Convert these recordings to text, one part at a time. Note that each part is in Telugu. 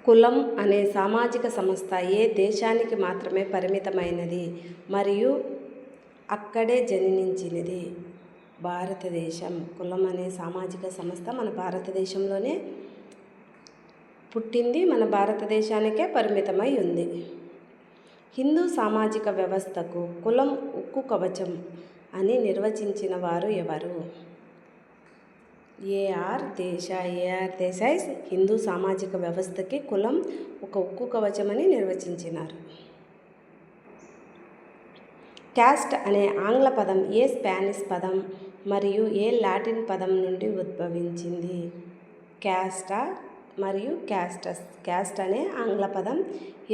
కులం అనే సామాజిక సంస్థ ఏ దేశానికి మాత్రమే పరిమితమైనది మరియు అక్కడే జనించినది? భారతదేశం. కులం అనే సామాజిక సంస్థ మన భారతదేశంలోనే పుట్టింది, మన భారతదేశానికే పరిమితమై ఉంది. హిందూ సామాజిక వ్యవస్థకు కులం ఉక్కు కవచం అని నిర్వచించిన వారు ఎవరు? ఏఆర్ దేశాయ్ హిందూ సామాజిక వ్యవస్థకి కులం ఒక ఉక్కు కవచమని నిర్వచించినారు. క్యాస్ట్ అనే ఆంగ్ల పదం ఏ స్పానిష్ పదం మరియు ఏ లాటిన్ పదం నుండి ఉద్భవించింది? క్యాస్టా మరియు క్యాస్టస్. క్యాస్ట్ అనే ఆంగ్ల పదం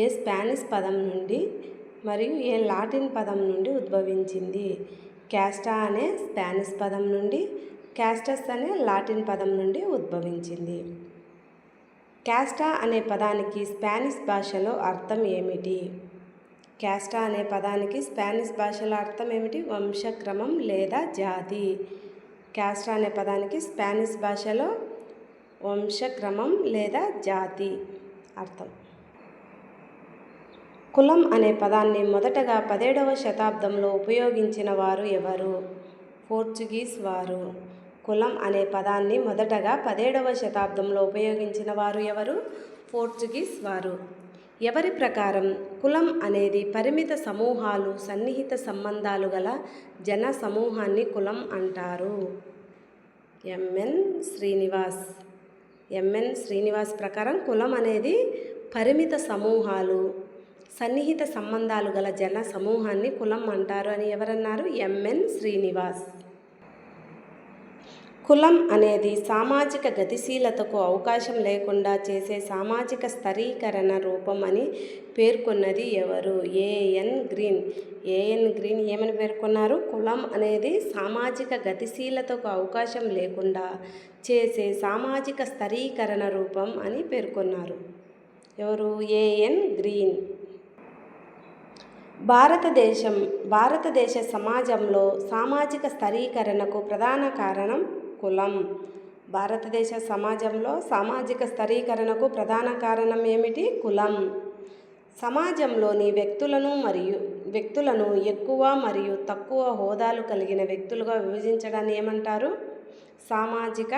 ఏ స్పానిష్ పదం నుండి మరియు ఏ లాటిన్ పదం నుండి ఉద్భవించింది? క్యాస్టా అనే స్పానిష్ పదం నుండి, క్యాస్టస్ అనే లాటిన్ పదం నుండి ఉద్భవించింది. క్యాస్టా అనే పదానికి స్పానిష్ భాషలో అర్థం ఏమిటి? క్యాస్టా అనే పదానికి స్పానిష్ భాషలో అర్థం ఏమిటి? వంశక్రమం లేదా జాతి. క్యాస్టా అనే పదానికి స్పానిష్ భాషలో వంశక్రమం లేదా జాతి అర్థం. కులం అనే పదాన్ని మొదటగా 17వ శతాబ్దంలో ఉపయోగించిన వారు ఎవరు? పోర్చుగీస్ వారు. కులం అనే పదాన్ని మొదటగా 17వ శతాబ్దంలో ఉపయోగించిన వారు ఎవరు? పోర్చుగీస్ వారు. ఎవరి ప్రకారం కులం అనేది పరిమిత సమూహాలు, సన్నిహిత సంబంధాలు గల జన సమూహాన్ని కులం అంటారు. ఎంఎన్ శ్రీనివాస్ ప్రకారం కులం అనేది పరిమిత సమూహాలు, సన్నిహిత సంబంధాలు గల జన సమూహాన్ని కులం అంటారు అని ఎవరన్నారు? ఎంఎన్ శ్రీనివాస్. కులం అనేది సామాజిక గతిశీలతకు అవకాశం లేకుండా చేసే సామాజిక స్థరీకరణ రూపం అని పేర్కొన్నది ఎవరు? ఏఎన్ గ్రీన్ ఏమని పేర్కొన్నారు? కులం అనేది సామాజిక గతిశీలతకు అవకాశం లేకుండా చేసే సామాజిక స్థరీకరణ రూపం అని పేర్కొన్నారు. ఎవరు? A N green. భారతదేశ సమాజంలో సామాజిక స్థరీకరణకు ప్రధాన కారణం కులం. భారతదేశ సమాజంలో సామాజిక స్థరీకరణకు ప్రధాన కారణం ఏమిటి? కులం. సమాజంలోని వ్యక్తులను ఎక్కువ మరియు తక్కువ హోదాలు కలిగిన వ్యక్తులుగా విభజించడాన్ని ఏమంటారు? సామాజిక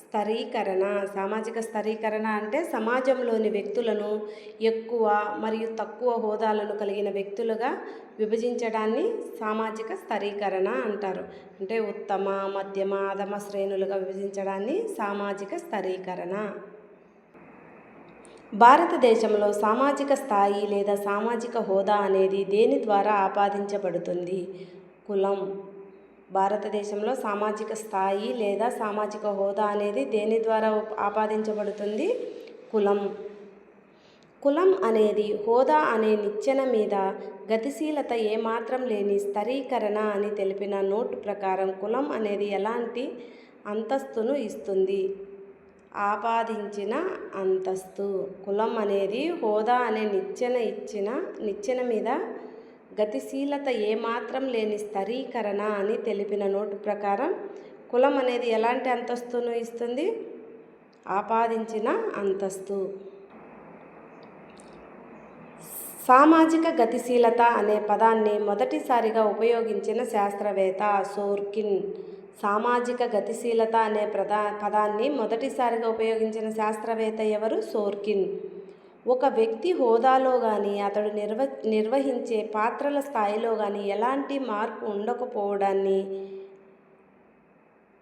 స్థరీకరణ. సామాజిక స్థరీకరణ అంటే సమాజంలోని వ్యక్తులను ఎక్కువ మరియు తక్కువ హోదాలను కలిగిన వ్యక్తులుగా విభజించడాన్ని సామాజిక స్థరీకరణ అంటారు. అంటే ఉత్తమ, మధ్యమ, అధమ శ్రేణులుగా విభజించడాన్ని సామాజిక స్థరీకరణ. భారతదేశంలో సామాజిక స్థాయి లేదా సామాజిక హోదా అనేది దేని ద్వారా ఆపాదించబడుతుంది? కులం. భారతదేశంలో సామాజిక స్థాయి లేదా సామాజిక హోదా అనేది దేని ద్వారా ఆపాదించబడుతుంది? కులం. కులం అనేది హోదా అనే నిచ్చెన మీద గతిశీలత ఏమాత్రం లేని స్థరీకరణ అని తెలిపిన నోటు ప్రకారం కులం అనేది ఎలాంటి అంతస్తును ఇస్తుంది? ఆపాదించిన అంతస్తు. కులం అనేది హోదా అనే నిచ్చెన మీద గతిశీలత ఏమాత్రం లేని స్థరీకరణ అని తెలిపిన నోటు ప్రకారం కులం అనేది ఎలాంటి అంతస్తును ఇస్తుంది? ఆపాదించిన అంతస్తు. సామాజిక గతిశీలత అనే పదాన్ని మొదటిసారిగా ఉపయోగించిన శాస్త్రవేత్త సోర్కిన్. సామాజిక గతిశీలత అనే పదాన్ని మొదటిసారిగా ఉపయోగించిన శాస్త్రవేత్త ఎవరు? సోర్కిన్. ఒక వ్యక్తి హోదాలో కానీ అతడు నిర్వహించే పాత్రల స్థాయిలో కానీ ఎలాంటి మార్పు ఉండకపోవడాన్ని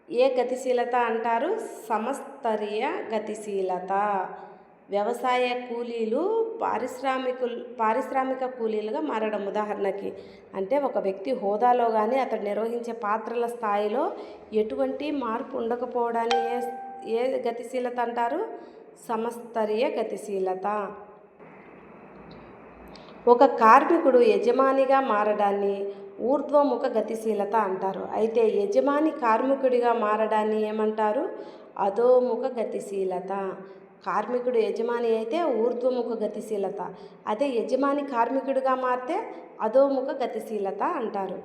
ఏ గతిశీలత అంటారు? సమస్తరీయ గతిశీలత. వ్యవసాయ కూలీలు పారిశ్రామిక కూలీలుగా మారడం ఉదాహరణకి. అంటే ఒక వ్యక్తి హోదాలో కానీ అతడు నిర్వహించే పాత్రల స్థాయిలో ఎటువంటి మార్పు ఉండకపోవడాన్ని ఏ గతిశీలత అంటారు? సమస్తరీయ గతిశీలత. ఒక కార్మికుడు యజమానిగా మారడాన్ని ఊర్ధ్వముఖ గతిశీలత అంటారు. అయితే యజమాని కార్మికుడిగా మారడాన్ని ఏమంటారు? అధోముఖ గతిశీలత. కార్మికుడు యజమాని అయితే ఊర్ధ్వముఖ గతిశీలత, అదే యజమాని కార్మికుడిగా మారితే అధోముఖ గతిశీలత అంటారు.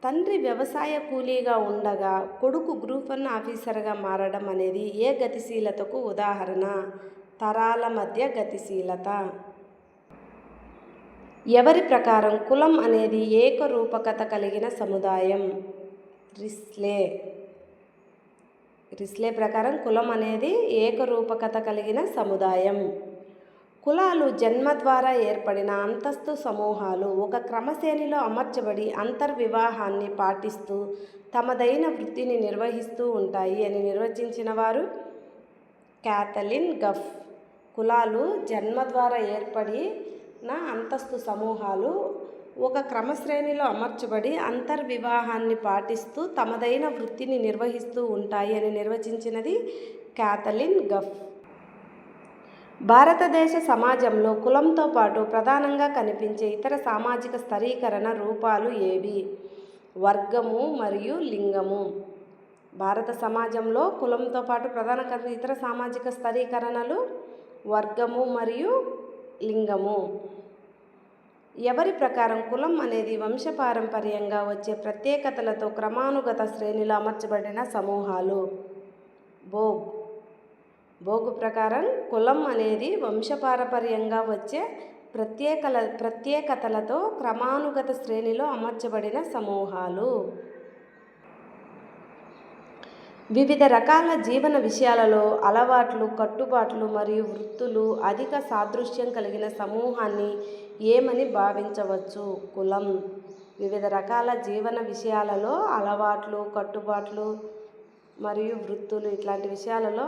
తండ్రి వ్యవసాయ కూలీగా ఉండగా కొడుకు గ్రూప్ 1 ఆఫీసర్గా మారడం అనేది ఏ గతిశీలతకు ఉదాహరణ? తరాల మధ్య గతిశీలత. ఎవరి ప్రకారం కులం అనేది ఏకరూపకత కలిగిన సముదాయం? రిస్లే ప్రకారం కులం అనేది ఏకరూపకత కలిగిన సముదాయం. కులాలు జన్మ ద్వారా ఏర్పడిన అంతస్తు సమూహాలు ఒక క్రమశ్రేణిలో అమర్చబడి అంతర్వివాహాన్ని పాటిస్తూ తమదైన వృత్తిని నిర్వహిస్తూ ఉంటాయి అని నిర్వచించిన వారు క్యాథలిన్ గఫ్. కులాలు జన్మ ద్వారా ఏర్పడిన అంతస్తు సమూహాలు ఒక క్రమశ్రేణిలో అమర్చబడి అంతర్వివాహాన్ని పాటిస్తూ తమదైన వృత్తిని నిర్వహిస్తూ ఉంటాయి అని నిర్వచించినది క్యాథలిన్ గఫ్. భారతదేశ సమాజంలో కులంతో పాటు ప్రధానంగా కనిపించే ఇతర సామాజిక స్థరీకరణ రూపాలు ఏవి? వర్గము మరియు లింగము. భారత సమాజంలో కులంతో పాటు ప్రధాన ఇతర సామాజిక స్థరీకరణలు వర్గము మరియు లింగము. ఎవరి ప్రకారం కులం అనేది వంశపారంపర్యంగా వచ్చే ప్రత్యేకతలతో క్రమానుగత శ్రేణిలో అమర్చబడిన సమూహాలు? బోగ్ ప్రకారం కులం అనేది వంశపారంపర్యంగా వచ్చే ప్రత్యేకతలతో క్రమానుగత శ్రేణిలో అమర్చబడిన సమూహాలు. వివిధ రకాల జీవన విషయాలలో అలవాట్లు, కట్టుబాట్లు మరియు వృత్తులు అధిక సాదృశ్యం కలిగిన సమూహాన్ని ఏమని భావించవచ్చు? కులం. వివిధ రకాల జీవన విషయాలలో అలవాట్లు, కట్టుబాట్లు మరియు వృత్తులు ఇట్లాంటి విషయాలలో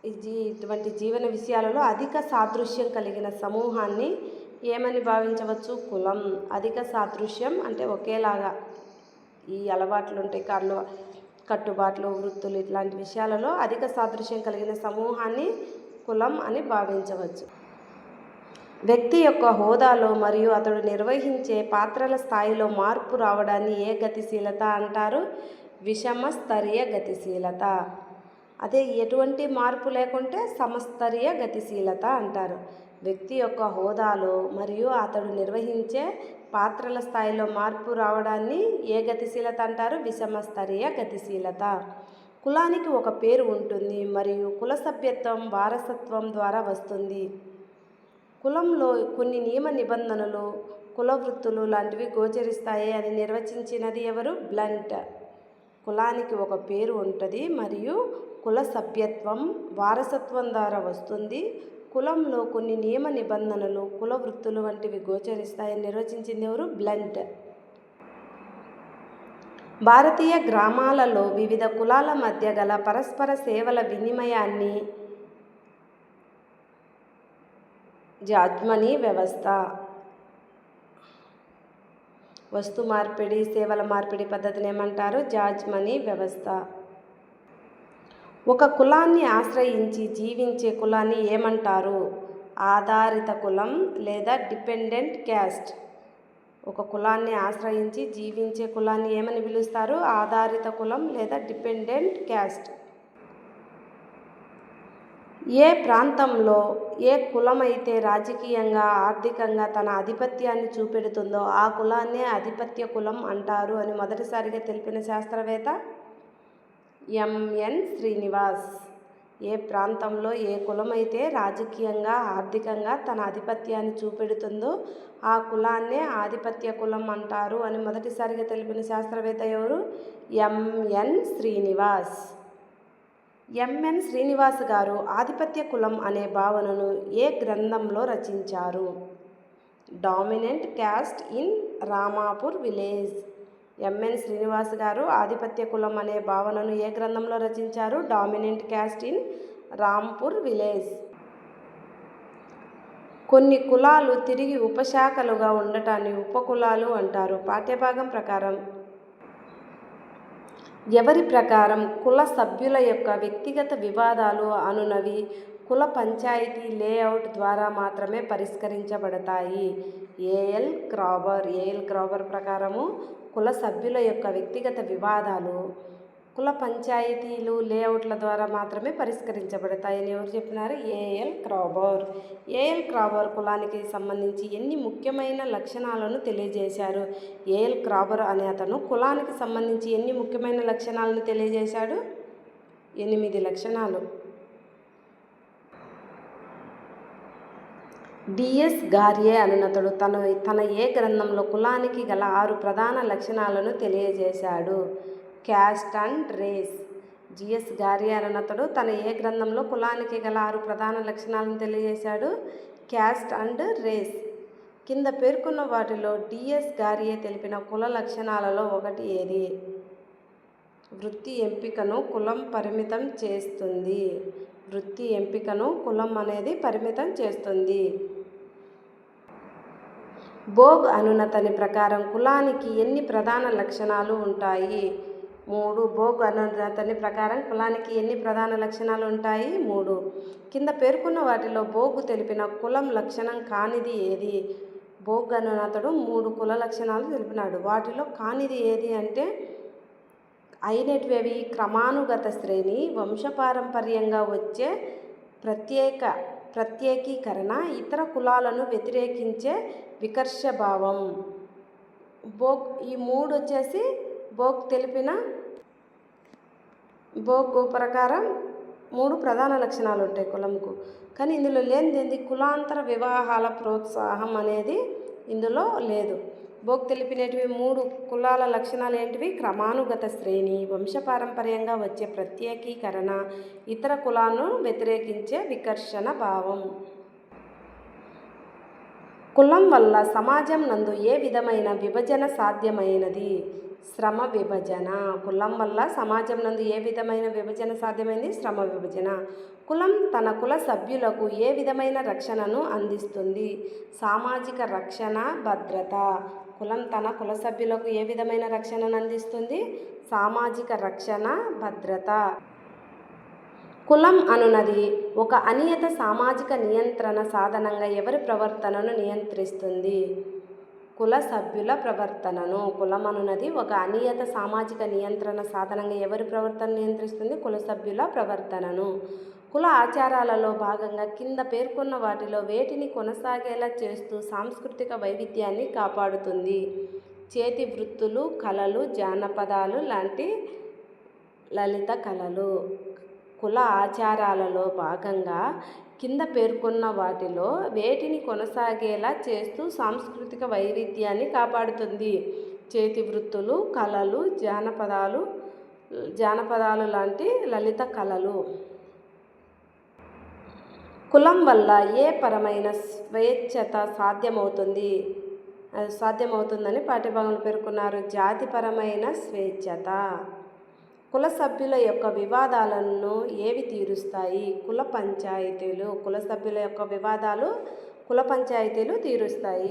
ఇటువంటి జీవన విషయాలలో అధిక సాదృశ్యం కలిగిన సమూహాన్ని ఏమని భావించవచ్చు? కులం. అధిక సాదృశ్యం అంటే ఒకేలాగా ఈ అలవాట్లు ఉంటాయి, కట్టుబాట్లు, వృత్తులు ఇట్లాంటి విషయాలలో అధిక సాదృశ్యం కలిగిన సమూహాన్ని కులం అని భావించవచ్చు. వ్యక్తి యొక్క హోదాలో మరియు అతడు నిర్వహించే పాత్రల స్థాయిలో మార్పు రావడాన్ని ఏ గతిశీలత అంటారు? విషమస్తరీయ గతిశీలత. అదే ఎటువంటి మార్పు లేకుంటే సమస్తరీయ గతిశీలత అంటారు. వ్యక్తి యొక్క హోదాలో మరియు అతడు నిర్వహించే పాత్రల స్థాయిలో మార్పు రావడాన్ని ఏ గతిశీలత అంటారు? విషమస్తరీయ గతిశీలత. కులానికి ఒక పేరు ఉంటుంది మరియు కుల సభ్యత్వం వారసత్వం ద్వారా వస్తుంది. కులంలో కొన్ని నియమ నిబంధనలు, కుల వృత్తులు లాంటివి గోచరిస్తాయి అని నిర్వచించినది ఎవరు? బ్లంట్. కులానికి ఒక పేరు ఉంటుంది మరియు కుల సభ్యత్వం వారసత్వం ద్వారా వస్తుంది. కులంలో కొన్ని నియమ నిబంధనలు, కుల వృత్తులు వంటివి గోచరిస్తాయని నిర్వచించింది ఎవరు? బ్లంట్. భారతీయ గ్రామాలలో వివిధ కులాల మధ్య గల పరస్పర సేవల వినిమయాన్ని జాజ్మనీ వ్యవస్థ. వస్తు మార్పిడి, సేవల మార్పిడి పద్ధతిని ఏమంటారు? జాజ్మనీ వ్యవస్థ. ఒక కులాన్ని ఆశ్రయించి జీవించే కులాన్ని ఏమంటారు? ఆధారిత కులం లేదా డిపెండెంట్ క్యాస్ట్. ఒక కులాన్ని ఆశ్రయించి జీవించే కులాన్ని ఏమని పిలుస్తారు? ఆధారిత కులం లేదా డిపెండెంట్ క్యాస్ట్. ఏ ప్రాంతంలో ఏ కులమైతే రాజకీయంగా, ఆర్థికంగా తన ఆధిపత్యాన్ని చూపెడుతుందో ఆ కులాన్నే ఆధిపత్య కులం అంటారు అని మొదటిసారిగా తెలిపిన శాస్త్రవేత్త ఎంఎన్ శ్రీనివాస్. ఏ ప్రాంతంలో ఏ కులమైతే రాజకీయంగా, ఆర్థికంగా తన ఆధిపత్యాన్ని చూపెడుతుందో ఆ కులాన్నే ఆధిపత్య కులం అంటారు అని మొదటిసారిగా తెలిపిన శాస్త్రవేత్త ఎవరు? ఎంఎన్ శ్రీనివాస్. ఎంఎన్ శ్రీనివాస్ గారు ఆధిపత్య కులం అనే భావనను ఏ గ్రంథంలో రచించారు? Dominant caste in Ramapur village. MN Srinivas గారు ఆధిపత్య కులం అనే భావనను ఏ గ్రంథంలో రచించారు? Dominant caste in Rampur village. కొన్ని కులాలు తిరిగి ఉపశాఖలుగా ఉండటాన్ని ఉపకులాలు అంటారు. పాఠ్యభాగం ప్రకారం ఎవరి ప్రకారం కుల సభ్యుల యొక్క వ్యక్తిగత వివాదాలు అనునవి కుల పంచాయతీ లేఅవుట్ ద్వారా మాత్రమే పరిష్కరించబడతాయి? ఏఎల్ క్రాబర్ ప్రకారము కుల సభ్యుల యొక్క వ్యక్తిగత వివాదాలు కుల పంచాయతీలు లేఅవుట్ల ద్వారా మాత్రమే పరిష్కరించబడతాయని ఎవరు చెప్పినారు? ఏఎల్ క్రాబర్ కులానికి సంబంధించి ఎన్ని ముఖ్యమైన లక్షణాలను తెలియజేశారు? ఏఎల్ క్రాబర్ అనే అతను కులానికి సంబంధించి ఎన్ని ముఖ్యమైన లక్షణాలను తెలియజేశాడు? 8 లక్షణాలు. డిఎస్ గార్యే అనునతడు తన ఏ గ్రంథంలో కులానికి గల 6 ప్రధాన లక్షణాలను తెలియజేశాడు. Caste and race. G S Ghurye అనునతడు తన ఏ గ్రంథంలో కులానికి గల 6 ప్రధాన లక్షణాలను తెలియజేశాడు. Caste and race. కింద పేర్కొన్న వాటిలో డిఎస్ గార్యే తెలిపిన కుల లక్షణాలలో ఒకటి ఏది? వృత్తి ఎంపికను కులం పరిమితం చేస్తుంది. వృత్తి ఎంపికను కులం అనేది పరిమితం చేస్తుంది. బోగ్ అనునతని ప్రకారం కులానికి ఎన్ని ప్రధాన లక్షణాలు ఉంటాయి? 3. బోగ్ అనునతని ప్రకారం కులానికి ఎన్ని ప్రధాన లక్షణాలు ఉంటాయి? 3. కింద పేర్కొన్న వాటిలో బోగు తెలిపిన కులం లక్షణం కానిది ఏది? బోగ్ అనునతడు 3 కుల లక్షణాలు తెలిపినాడు. వాటిలో కానిది ఏది అంటే అయినటివి క్రమానుగత శ్రేణి, వంశపారంపర్యంగా వచ్చే ప్రత్యేకీకరణ, ఇతర కులాలను వ్యతిరేకించే వికర్షభావం. బోగ్ ఈ 3 వచ్చేసి బోగ్ ప్రకారం 3 ప్రధాన లక్షణాలు ఉంటాయి కులంకు. కానీ ఇందులో లేనిది కులాంతర వివాహాల ప్రోత్సాహం అనేది ఇందులో లేదు. బోగ్ తెలిపినటివి 3 కులాల లక్షణాలు ఏంటివి? క్రమానుగత శ్రేణి, వంశపారంపర్యంగా వచ్చే ప్రత్యేకీకరణ, ఇతర కులాలను వ్యతిరేకించే వికర్షణ భావం. కులం వల్ల సమాజం నందు ఏ విధమైన విభజన సాధ్యమైనది? శ్రమ విభజన. కులం వల్ల సమాజం నందు ఏ విధమైన విభజన సాధ్యమైంది? శ్రమ విభజన. కులం తన కుల సభ్యులకు ఏ విధమైన రక్షణను అందిస్తుంది? సామాజిక రక్షణ, భద్రత. కులం తన కుల సభ్యులకు ఏ విధమైన రక్షణను అందిస్తుంది? సామాజిక రక్షణ, భద్రత. కులం అనునది ఒక అనియత సామాజిక నియంత్రణ సాధనంగా ఎవరి ప్రవర్తనను నియంత్రిస్తుంది? కుల సభ్యుల ప్రవర్తనను. కులం అనునది ఒక అనియత సామాజిక నియంత్రణ సాధనంగా ఎవరి ప్రవర్తన నియంత్రిస్తుంది? కుల సభ్యుల ప్రవర్తనను. కుల ఆచారాలలో భాగంగా కింద పేర్కొన్న వాటిలో వేటిని కొనసాగేలా చేస్తూ సాంస్కృతిక వైవిధ్యాన్ని కాపాడుతుంది? చేతి వృత్తులు, కళలు, జానపదాలు లాంటి లలిత కళలు. కుల ఆచారాలలో భాగంగా కింద పేర్కొన్న వాటిలో వేటిని కొనసాగేలా చేస్తూ సాంస్కృతిక వైవిధ్యాన్ని కాపాడుతుంది? చేతి వృత్తులు, కళలు, జానపదాలు లాంటి లలిత కళలు. కులం వల్ల ఏ పరమైన స్వేచ్ఛత సాధ్యమవుతుందని పాఠ్యభాగంలో పేర్కొన్నారు? జాతిపరమైన స్వేచ్ఛత. కుల సభ్యుల యొక్క వివాదాలను ఏవి తీరుస్తాయి? కుల పంచాయతీలు. కుల సభ్యుల యొక్క వివాదాలు కుల పంచాయతీలు తీరుస్తాయి.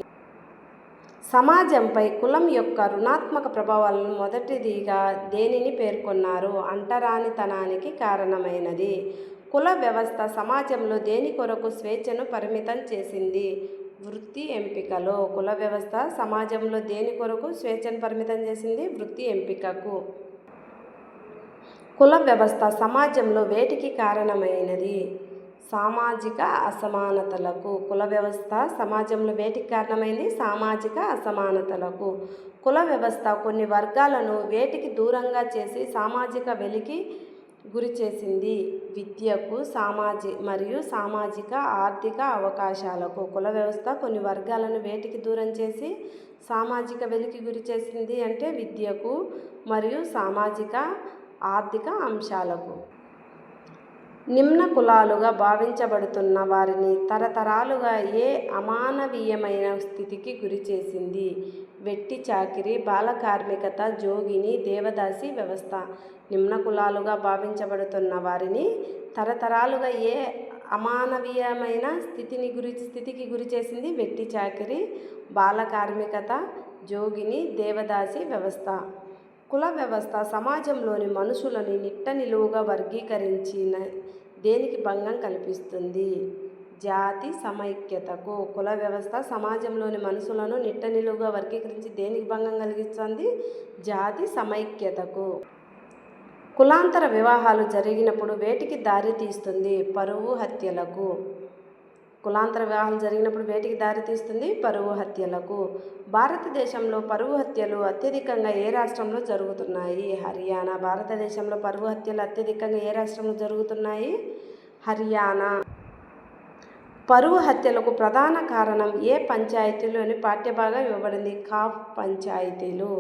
సమాజంపై కులం యొక్క రుణాత్మక ప్రభావాలను మొదటిదిగా దేనిని పేర్కొన్నారు? అంటరానితనానికి కారణమైనది. కుల వ్యవస్థ సమాజంలో దేని కొరకు స్వేచ్ఛను పరిమితం చేసింది? వృత్తి ఎంపికలో. కుల వ్యవస్థ సమాజంలో దేని కొరకు స్వేచ్ఛను పరిమితం చేసింది? వృత్తి ఎంపికకు. కుల వ్యవస్థ సమాజంలో వేటికి కారణమైనది? సామాజిక అసమానతలకు. కుల వ్యవస్థ సమాజంలో వేటికి కారణమైంది? సామాజిక అసమానతలకు. కుల వ్యవస్థ కొన్ని వర్గాలను వేటికి దూరంగా చేసి సామాజిక వెలికి గురి చేసింది? విద్యకు, మరియు సామాజిక ఆర్థిక అవకాశాలకు. కుల వ్యవస్థ కొన్ని వర్గాలను వేటికి దూరం చేసి సామాజిక వెలికి గురి చేసింది అంటే విద్యకు మరియు సామాజిక ఆర్థిక అంశాలకు. నిమ్న కులాలుగా భావించబడుతున్న వారిని తరతరాలుగా ఏ అమానవీయమైన స్థితికి గురి చేసింది? వెట్టి చాకిరి, బాల కార్మికత, జోగిని, దేవదాసి వ్యవస్థ. నిమ్న కులాలుగా భావించబడుతున్న వారిని తరతరాలుగా ఏ అమానవీయమైన స్థితికి గురి చేసింది? వెట్టి చాకిరి, బాల కార్మికత, జోగిని, దేవదాసి వ్యవస్థ. కుల వ్యవస్థ సమాజంలోని మనుషులని నిట్ట నిలువుగా వర్గీకరించిన దేనికి భంగం కల్పిస్తుంది? జాతి సమైక్యతకు. కుల వ్యవస్థ సమాజంలోని మనుషులను నిట్ట నిలువుగా వర్గీకరించి దేనికి భంగం కలిగిస్తుంది? జాతి సమైక్యతకు. కులాంతర వివాహాలు జరిగినప్పుడు వేటికి దారి తీస్తుంది? పరువు హత్యలకు. కులాంతర వివాహాలు జరిగినప్పుడు వేటికి దారి తీస్తుంది? పరువు హత్యలకు. భారతదేశంలో పరువు హత్యలు అత్యధికంగా ఏ రాష్ట్రంలో జరుగుతున్నాయి? హర్యానా. భారతదేశంలో పరువు హత్యలు అత్యధికంగా ఏ రాష్ట్రంలో జరుగుతున్నాయి? హర్యానా. పరువు హత్యలకు ప్రధాన కారణం ఏ పంచాయతీలు అని పాఠ్యభాగం ఇవ్వబడింది. కాఫ్ పంచాయతీలు.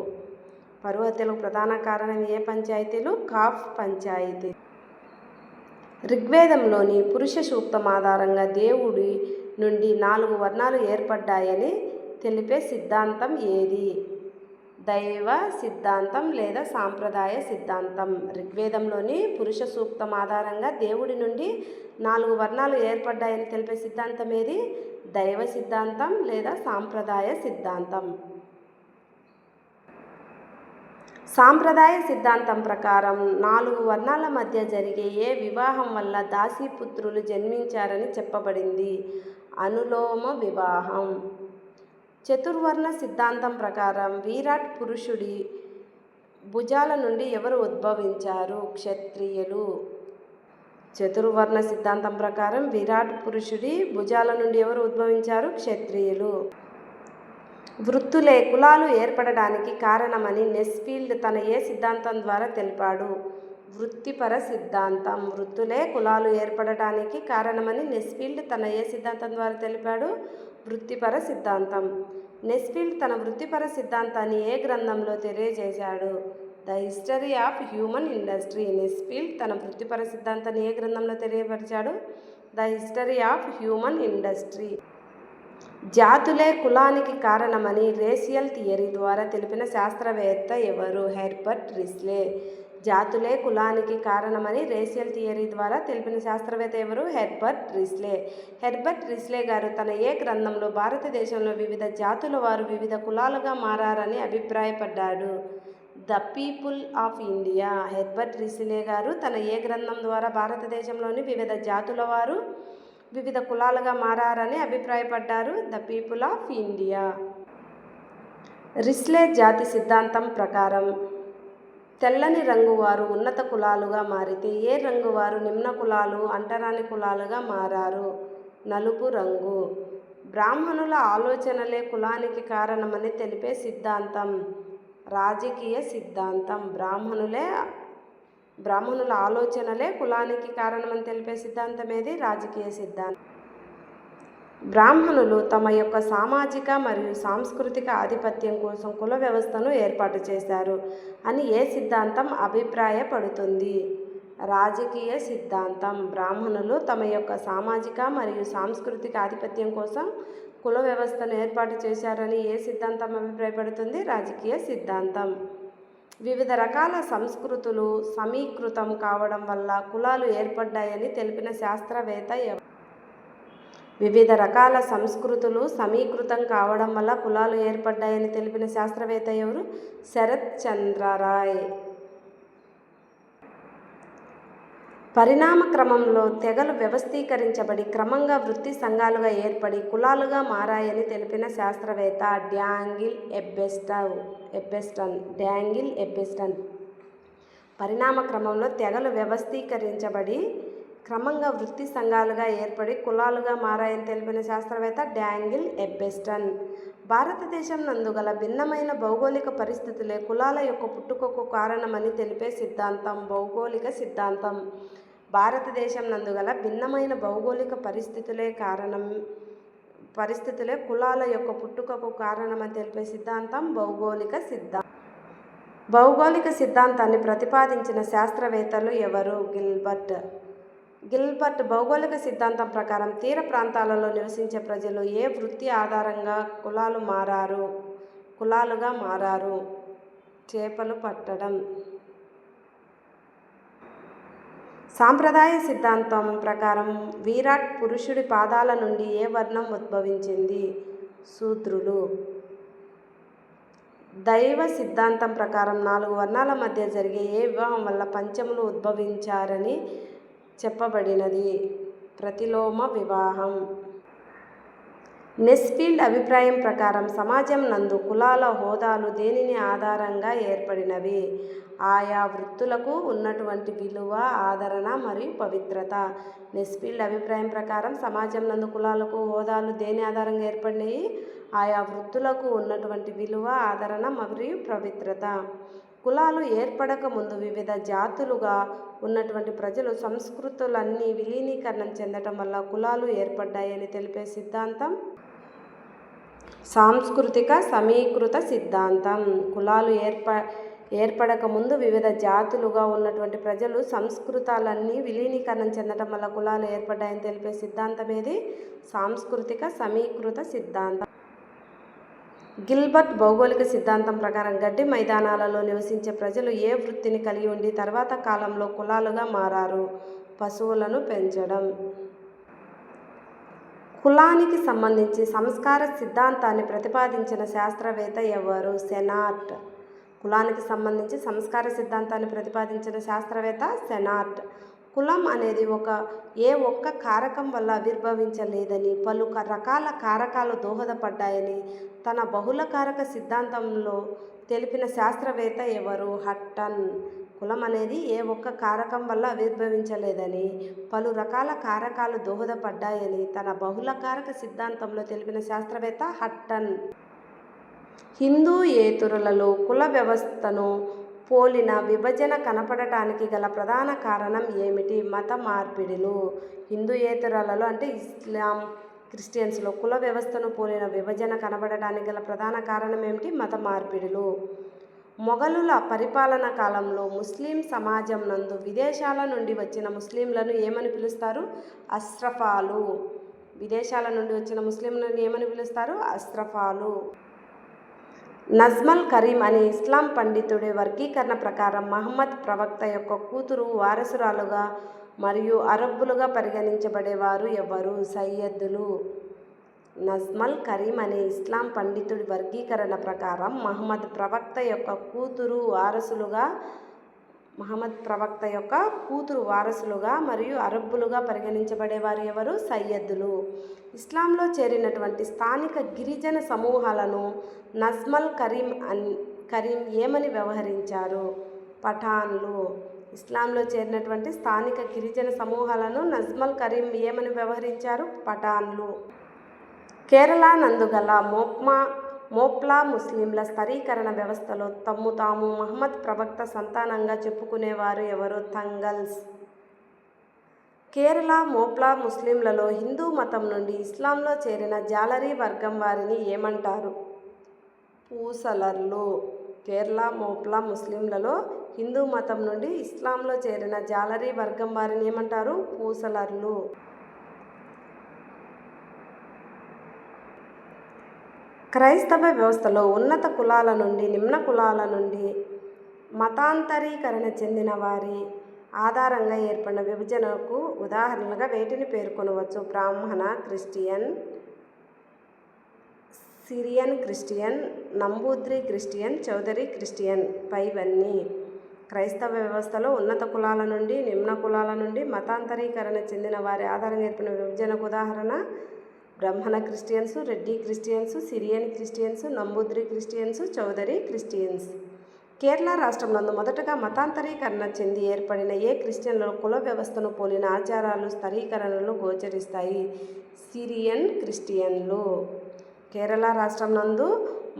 పరువు హత్యలకు ప్రధాన కారణం ఏ పంచాయతీలు? కాఫ్ పంచాయతీ. ఋగ్వేదంలోని పురుష సూక్తం ఆధారంగా దేవుడి నుండి 4 వర్ణాలు ఏర్పడ్డాయని తెలిపే సిద్ధాంతం ఏది? దైవ సిద్ధాంతం లేదా సాంప్రదాయ సిద్ధాంతం. ఋగ్వేదంలోని పురుష సూక్తం ఆధారంగా దేవుడి నుండి 4 వర్ణాలు ఏర్పడ్డాయని తెలిపే సిద్ధాంతం ఏది? దైవ సిద్ధాంతం లేదా సాంప్రదాయ సిద్ధాంతం. సాంప్రదాయ సిద్ధాంతం ప్రకారం 4 వర్ణాల మధ్య జరిగే ఏ వివాహం వల్ల దాసీపుత్రులు జన్మించారని చెప్పబడింది? అనులోమ వివాహం. చతుర్వర్ణ సిద్ధాంతం ప్రకారం విరాట్ పురుషుడి భుజాల నుండి ఎవరు ఉద్భవించారు? క్షత్రియులు. చతుర్వర్ణ సిద్ధాంతం ప్రకారం విరాట్ పురుషుడి భుజాల నుండి ఎవరు ఉద్భవించారు? క్షత్రియులు. వృత్తులే కులాలు ఏర్పడడానికి కారణమని నెస్ఫీల్డ్ తన ఏ సిద్ధాంతం ద్వారా తెలిపాడు? వృత్తిపర సిద్ధాంతం. వృత్తులే కులాలు ఏర్పడటానికి కారణమని నెస్ఫీల్డ్ తన ఏ సిద్ధాంతం ద్వారా తెలిపాడు? వృత్తిపర సిద్ధాంతం. నెస్ఫీల్డ్ తన వృత్తిపర సిద్ధాంతాన్ని ఏ గ్రంథంలో తెలియజేశాడు? The history of human industry. Nesfield తన వృత్తిపర సిద్ధాంతాన్ని ఏ గ్రంథంలో తెలియపరిచాడు? The history of human industry. జాతులే కులానికి కారణమని రేషియల్ థియరీ ద్వారా తెలిపిన శాస్త్రవేత్త ఎవరు? Herbert Risley. జాతులే కులానికి కారణమని రేషియల్ థియరీ ద్వారా తెలిపిన శాస్త్రవేత్త ఎవరు? Herbert Risley. హెర్బర్ట్ రిస్లే గారు తన ఏ గ్రంథంలో భారతదేశంలో వివిధ జాతుల వారు వివిధ కులాలుగా మారారని అభిప్రాయపడ్డాడు? The people of India. Herbert Risley గారు తన ఏ గ్రంథం ద్వారా భారతదేశంలోని వివిధ జాతుల వారు వివిధ కులాలుగా మారారని అభిప్రాయపడ్డారు? The people of India. Risley జాతి సిద్ధాంతం ప్రకారం తెల్లని రంగు వారు ఉన్నత కులాలుగా మారితే ఏ రంగు వారు నిమ్న కులాలు అంటరాని కులాలుగా మారారు? నలుపు రంగు. బ్రాహ్మణుల ఆలోచనలే కులానికి కారణమని తెలిపే సిద్ధాంతం రాజకీయ సిద్ధాంతం. బ్రాహ్మణుల ఆలోచనలే కులానికి కారణమని తెలిపే సిద్ధాంతం ఏది? రాజకీయ సిద్ధాంతం. బ్రాహ్మణులు తమ యొక్క సామాజిక మరియు సాంస్కృతిక ఆధిపత్యం కోసం కుల వ్యవస్థను ఏర్పాటు చేశారు అని ఏ సిద్ధాంతం అభిప్రాయపడుతుంది? రాజకీయ సిద్ధాంతం. బ్రాహ్మణులు తమ యొక్క సామాజిక మరియు సాంస్కృతిక ఆధిపత్యం కోసం కుల వ్యవస్థను ఏర్పాటు చేశారని ఏ సిద్ధాంతం అభిప్రాయపడుతుంది? రాజకీయ సిద్ధాంతం. వివిధ రకాల సంస్కృతులు సమీకృతం కావడం వల్ల కులాలు ఏర్పడ్డాయని తెలిపిన శాస్త్రవేత్త ఎవరు? వివిధ రకాల సంస్కృతులు సమీకృతం కావడం వల్ల కులాలు ఏర్పడ్డాయని తెలిపిన శాస్త్రవేత్త ఎవరు? శరత్ చంద్ర రాయ్. పరిణామ క్రమంలో తెగలు వ్యవస్థీకరించబడి క్రమంగా వృత్తి సంఘాలుగా ఏర్పడి కులాలుగా మారాయని తెలిపిన శాస్త్రవేత్త డానియల్ ఎబ్బెస్టన్. పరిణామ క్రమంలో తెగలు వ్యవస్థీకరించబడి క్రమంగా వృత్తి సంఘాలుగా ఏర్పడి కులాలుగా మారాయని తెలిపిన శాస్త్రవేత్త డానియల్ ఎబ్బెస్టన్. భారతదేశం నందుగల భిన్నమైన భౌగోళిక పరిస్థితులే కులాల యొక్క పుట్టుకకు కారణమని తెలిపే సిద్ధాంతం భౌగోళిక సిద్ధాంతం. భారతదేశం నందుగల భిన్నమైన భౌగోళిక పరిస్థితులే కులాల యొక్క పుట్టుకకు కారణమని తెలిపే సిద్ధాంతం భౌగోళిక సిద్ధాంతం. భౌగోళిక సిద్ధాంతాన్ని ప్రతిపాదించిన శాస్త్రవేత్తలు ఎవరు? గిల్బర్ట్ భౌగోళిక సిద్ధాంతం ప్రకారం తీర ప్రాంతాలలో నివసించే ప్రజలు ఏ వృత్తి ఆధారంగా కులాలుగా మారారు? చేపలు పట్టడం. సాంప్రదాయ సిద్ధాంతం ప్రకారం విరాట్ పురుషుడి పాదాల నుండి ఏ వర్ణం ఉద్భవించింది? శూద్రులు. దైవ సిద్ధాంతం ప్రకారం 4 వర్ణాల మధ్య జరిగే ఏ వివాహం వల్ల పంచములు ఉద్భవించారని చెప్పబడినది? ప్రతిలోమ వివాహం. నెస్ఫీల్డ్ అభిప్రాయం ప్రకారం సమాజం నందు కులాల హోదాలు దేనిని ఆధారంగా ఏర్పడినవి? ఆయా వృత్తులకు ఉన్నటువంటి విలువ, ఆదరణ మరియు పవిత్రత. నెస్ఫీల్డ్ అభిప్రాయం ప్రకారం సమాజం నందు కులాలకు హోదాలు దేని ఆధారంగా ఏర్పడినాయి? ఆయా వృత్తులకు ఉన్నటువంటి విలువ, ఆదరణ మరియు పవిత్రత. కులాలు ఏర్పడక ముందు వివిధ జాతులుగా ఉన్నటువంటి ప్రజలు సంస్కృతులన్నీ విలీనీకరణం చెందటం వల్ల కులాలు ఏర్పడ్డాయని తెలిపే సిద్ధాంతం సాంస్కృతిక సమీకృత సిద్ధాంతం. కులాలు ఏర్పడక ముందు వివిధ జాతులుగా ఉన్నటువంటి ప్రజలు సంస్కృతాలన్నీ విలీనీకరణం చెందటం వల్ల కులాలు ఏర్పడ్డాయని తెలిపే సిద్ధాంతం ఏది? సాంస్కృతిక సమీకృత సిద్ధాంతం. గిల్బర్ట్ భౌగోళిక సిద్ధాంతం ప్రకారం గడ్డి మైదానాలలో నివసించే ప్రజలు ఏ వృత్తిని కలిగి ఉండి తర్వాత కాలంలో కులాలుగా మారారు? పశువులను పెంచడం. కులానికి సంబంధించి సంస్కార సిద్ధాంతాన్ని ప్రతిపాదించిన శాస్త్రవేత్త ఎవరు? సెనార్ట్. కులానికి సంబంధించి సంస్కార సిద్ధాంతాన్ని ప్రతిపాదించిన శాస్త్రవేత్త సెనార్ట్. కులం అనేది ఏ ఒక్క కారకం వల్ల ఆవిర్భవించలేదని, పలు రకాల కారకాలు దోహదపడ్డాయని తన బహుళ కారక సిద్ధాంతంలో తెలిపిన శాస్త్రవేత్త ఎవరు? హట్టన్. కులం అనేది ఏ ఒక్క కారకం వల్ల ఆవిర్భవించలేదని, పలు రకాల కారకాలు దోహదపడ్డాయని తన బహుళ కారక సిద్ధాంతంలో తెలిపిన శాస్త్రవేత్త హట్టన్. హిందూయేతరులలో కుల వ్యవస్థను పోలిన విభజన కనపడటానికి గల ప్రధాన కారణం ఏమిటి? మత మార్పిడులు. హిందూయేతరులలో అంటే ఇస్లాం, క్రిస్టియన్స్లో కుల వ్యవస్థను పోలిన విభజన కనబడటానికి గల ప్రధాన కారణం ఏమిటి? మత మార్పిడులు. మొఘలుల పరిపాలన కాలంలో ముస్లిం సమాజం నందు విదేశాల నుండి వచ్చిన ముస్లింలను ఏమని పిలుస్తారు? అష్రఫాలు. విదేశాల నుండి వచ్చిన ముస్లింలను ఏమని పిలుస్తారు? అష్రఫాలు. నజ్మల్ కరీం అనే ఇస్లాం పండితుడి వర్గీకరణ ప్రకారం మహమ్మద్ ప్రవక్త యొక్క కూతురు వారసురాలుగా మరియు అరబ్బులుగా పరిగణించబడేవారు ఎవరు? సయ్యద్దులు. నజ్మల్ కరీం అనే ఇస్లాం పండితుడి వర్గీకరణ ప్రకారం మహమ్మద్ ప్రవక్త యొక్క కూతురు వారసులుగా మరియు అరబ్బులుగా పరిగణించబడేవారు ఎవరు? సయ్యద్దులు. ఇస్లాంలో చేరినటువంటి స్థానిక గిరిజన సమూహాలను నజ్మల్ కరీం ఏమని వ్యవహరించారు? పఠాన్లు. ఇస్లాంలో చేరినటువంటి స్థానిక గిరిజన సమూహాలను నజ్మల్ కరీం ఏమని వ్యవహరించారు? పఠాన్లు. కేరళ నందుగల మోప్లా ముస్లింల స్థరీకరణ వ్యవస్థలో తమ్ము తాము మహమ్మద్ ప్రవక్త సంతానంగా చెప్పుకునేవారు ఎవరు? తంగల్స్. కేరళ మోప్లా ముస్లింలలో హిందూ మతం నుండి ఇస్లాంలో చేరిన జాలరీ వర్గం వారిని ఏమంటారు? పూసలర్లు. కేరళ మోప్లా ముస్లింలలో హిందూ మతం నుండి ఇస్లాంలో చేరిన జాలరీ వర్గం వారిని ఏమంటారు? పూసలర్లు. క్రైస్తవ వ్యవస్థలో ఉన్నత కులాల నుండి నిమ్న కులాల నుండి మతాంతరీకరణ చెందిన వారి ఆధారంగా ఏర్పడిన విభజనకు ఉదాహరణలుగా వేటిని పేర్కొనవచ్చు? Brahmin Christian, Syrian Christian, Namboodiri Christian, Chowdary Christian. పైవన్నీ క్రైస్తవ వ్యవస్థలో ఉన్నత కులాల నుండి నిమ్న కులాల నుండి మతాంతరీకరణ చెందిన వారి ఆధారంగా ఏర్పడిన విభజనకు ఉదాహరణ Brahmin Christians, Reddy Christians, Syrian Christians, Namboodiri Christians, Chowdary Christians. Kerala రాష్ట్రంలో మొదటగా మతాంతరీకరణ చెంది ఏర్పడిన ఏ క్రిస్టియన్లలో కుల వ్యవస్థను పోలిన ఆచారాలు స్థరీకరణలు గోచరిస్తాయి? సిరియన్ క్రిస్టియన్లు. కేరళ రాష్ట్రం నందు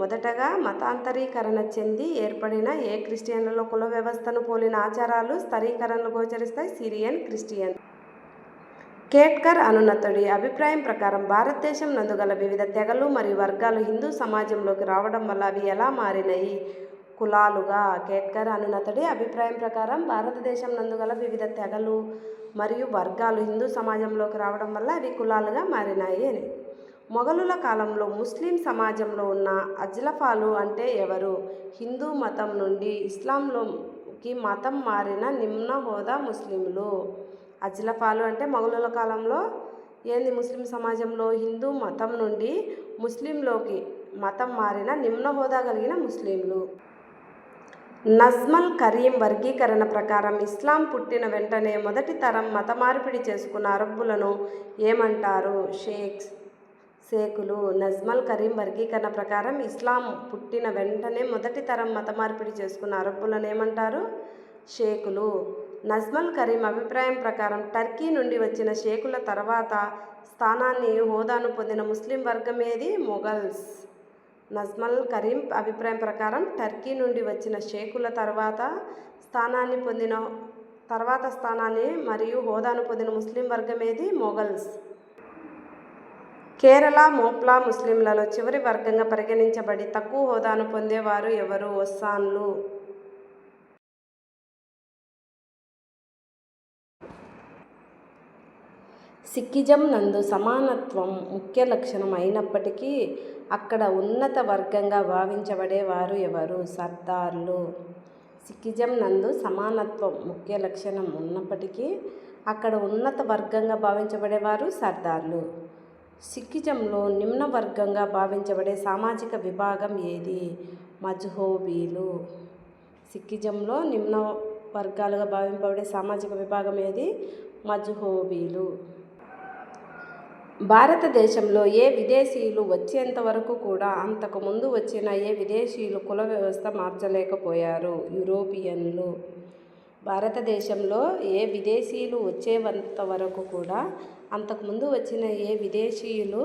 మొదటగా మతాంతరీకరణ చెంది ఏర్పడిన ఏ క్రిస్టియన్లలో కుల వ్యవస్థను పోలిన ఆచారాలు స్థరీకరణలు గోచరిస్తాయి? Syrian Christian. కేట్కర్ అనునతుడి అభిప్రాయం ప్రకారం భారతదేశం నందు గల వివిధ తెగలు మరియు వర్గాలు హిందూ సమాజంలోకి రావడం వల్ల అవి ఎలా మారినాయి? కులాలుగా. కేట్కర్ అనునతుడి అభిప్రాయం ప్రకారం భారతదేశం నందు గల వివిధ తెగలు మరియు వర్గాలు హిందూ సమాజంలోకి రావడం వల్ల అవి కులాలుగా మారినాయి అని. మొఘలుల కాలంలో ముస్లిం సమాజంలో ఉన్న అజ్లఫాలు అంటే ఎవరు? హిందూ మతం నుండి ఇస్లాంలోకి మతం మారిన నిమ్న హోదా ముస్లింలు. అజ్లఫాలు అంటే మొఘలుల కాలంలో ముస్లిం సమాజంలో హిందూ మతం నుండి ముస్లింలోకి మతం మారిన నిమ్న హోదా కలిగిన ముస్లింలు. నజ్మల్ కరీం వర్గీకరణ ప్రకారం ఇస్లాం పుట్టిన వెంటనే మొదటి తరం మత మార్పిడి చేసుకున్న అరబ్బులను ఏమంటారు? షేకులు. నజ్మల్ కరీం వర్గీకరణ ప్రకారం ఇస్లాం పుట్టిన వెంటనే మొదటి తరం మత మార్పిడి చేసుకున్న అరబ్బులను ఏమంటారు? షేకులు. నజ్మల్ కరీం అభిప్రాయం ప్రకారం టర్కీ నుండి వచ్చిన షేకుల తర్వాత స్థానాన్ని హోదాను పొందిన ముస్లిం వర్గం ఏది? మొఘల్స్. నజ్మల్ కరీం అభిప్రాయం ప్రకారం టర్కీ నుండి వచ్చిన షేకుల తర్వాత స్థానాన్ని మరియు హోదాను పొందిన ముస్లిం వర్గం ఏది? మొఘల్స్. కేరళ మోప్లా ముస్లింలలో చివరి వర్గంగా పరిగణించబడి తక్కువ హోదాను పొందేవారు ఎవరు? ఒస్సాన్లు. సిక్కిజం నందు సమానత్వం ముఖ్య లక్షణం అయినప్పటికీ అక్కడ ఉన్నత వర్గంగా భావించబడేవారు ఎవరు? సర్దార్లు. సిక్కిజం నందు సమానత్వం ముఖ్య లక్షణం ఉన్నప్పటికీ అక్కడ ఉన్నత వర్గంగా భావించబడేవారు సర్దార్లు. సిక్కిజంలో నిమ్న వర్గంగా భావించబడే సామాజిక విభాగం ఏది? మజ్హబీలు. సిక్కిజంలో నిమ్న వర్గాలుగా భావింపబడే సామాజిక విభాగం ఏది? మజ్హబీలు. భారతదేశంలో ఏ విదేశీయులు వచ్చేంత వరకు కూడా అంతకు ముందు వచ్చిన ఏ విదేశీయులు కుల వ్యవస్థ మార్చలేకపోయారు? యూరోపియన్లు. భారతదేశంలో ఏ విదేశీయులు వచ్చేంత వరకు కూడా అంతకుముందు వచ్చిన ఏ విదేశీయులు